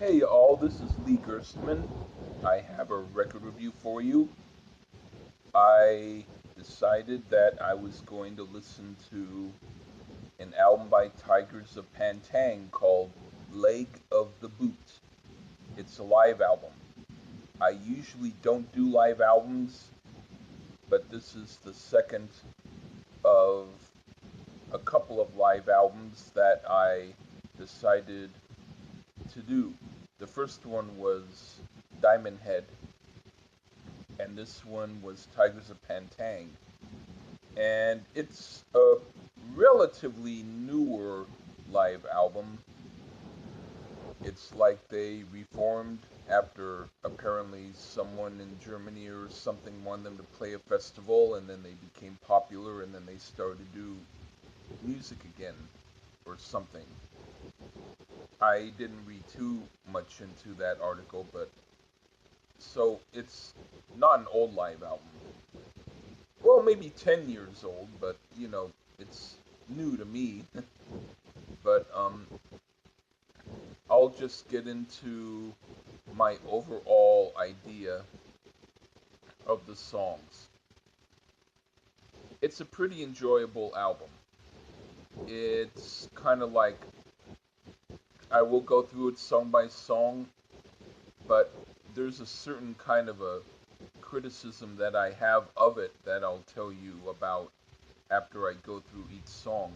Hey all, this is Gerstmann. I have a record review for you. I decided that I was going to listen to an album by Tygers of Tang called Leg of the Boot. It's a live album. I usually don't do live albums, but this is the second of a couple of live albums that I decided to do. The first one was Diamond Head, and this one was Tigers of Pantang. And it's a relatively newer live album. It's like they reformed after apparently someone in Germany or something wanted them to play a festival, and then they became popular, and then they started to do music again or something. I didn't read too much into that article, but so it's not an old live album. Well, maybe 10 years old, but it's new to me. But I'll just get into my overall idea of the songs. It's a pretty enjoyable album. It's kind of like I will go through it song by song, but there's a certain kind of a criticism that I have of it that I'll tell you about after I go through each song,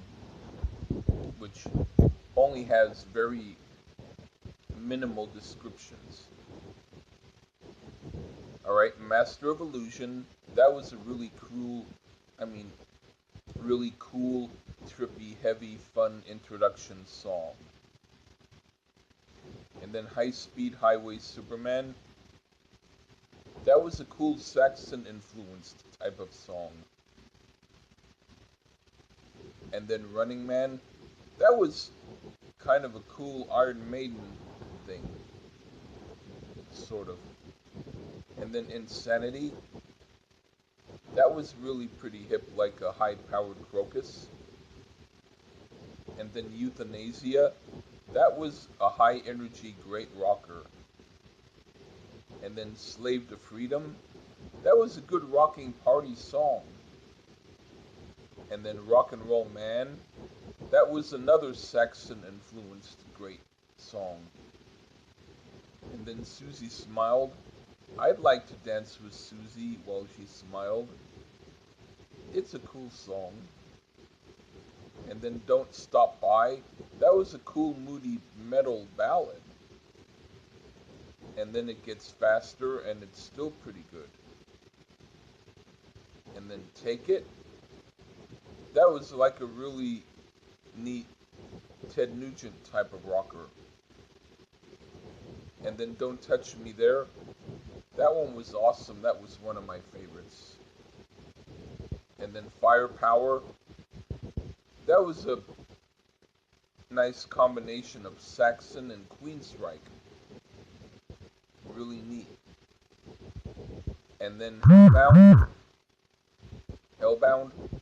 which only has very minimal descriptions. Alright, Master of Illusion, that was a really I mean, really cool, trippy, heavy, fun introduction song. And then High Speed Highway Superman, that was a cool Saxon influenced type of song. And then Running Man, that was kind of a cool Iron Maiden thing, sort of. And then Insanity, that was really pretty hip, like a high powered crocus. And then Euthanasia, that was a high energy great rocker. And then Slave to Freedom, that was a good rocking party song. And then Rock and Roll Man, that was another Saxon influenced great song. And then Susie Smiled, I'd like to dance with Susie while she smiled. It's a cool song. And then Don't Stop By, that was a cool moody metal ballad. And then it gets faster and it's still pretty good. And then Take It, that was like a really neat Ted Nugent type of rocker. And then Don't Touch Me There, that one was awesome. That was one of my favorites. And then Firepower, that was a nice combination of Saxon and Queensryche. Really neat. And then Hellbound,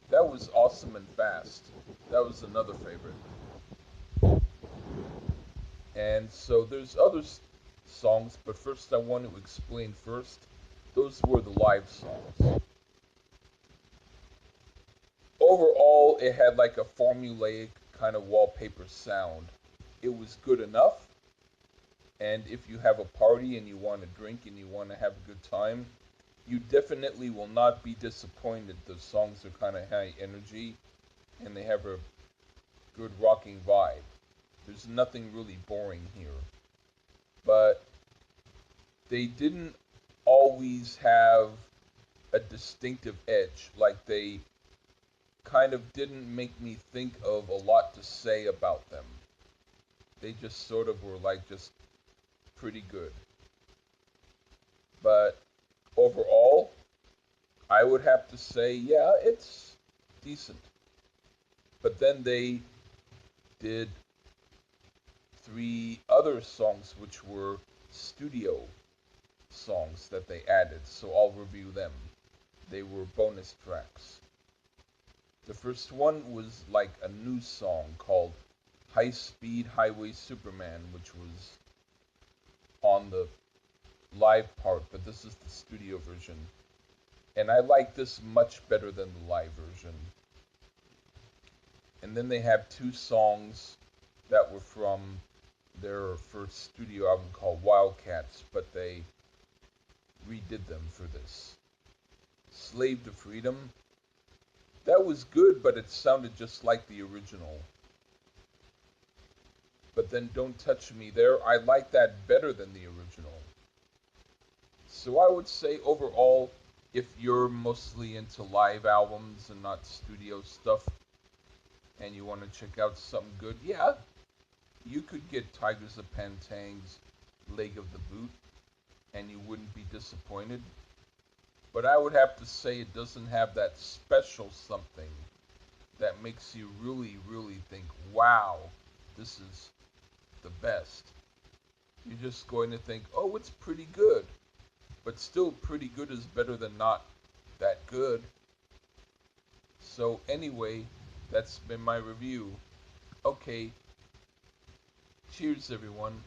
that was awesome and fast. That was another favorite. And so there's other songs, but first I want to explain first. Those were the live songs. Overall, it had like a formulaic kind of wallpaper sound. It was good enough, and if you have a party and you want to drink and you want to have a good time, you definitely will not be disappointed. The songs are kind of high energy and they have a good rocking vibe. There's nothing really boring here. But they didn't always have a distinctive edge. Like they kind of didn't make me think of a lot to say about them. They just sort of were like just pretty good. But overall, I would have to say, yeah, it's decent. But then they did three other songs which were studio songs that they added, so I'll review them. They were bonus tracks. The first one was like a new song called High Speed Highway Superman, which was on the live part, but this is the studio version. And I like this much better than the live version. And then they have two songs that were from their first studio album called Wildcats, but they redid them for this. Slave to Freedom, that was good, but it sounded just like the original. But then Don't Touch Me There, I like that better than the original. So I would say overall, if you're mostly into live albums and not studio stuff, and you want to check out something good, yeah, you could get Tygers of Tang's Leg of the Boot, and you wouldn't be disappointed. But I would have to say it doesn't have that special something that makes you really, really think, wow, this is the best. You're just going to think, oh, it's pretty good. But still, pretty good is better than not that good. So, anyway, that's been my review. Okay, cheers, everyone.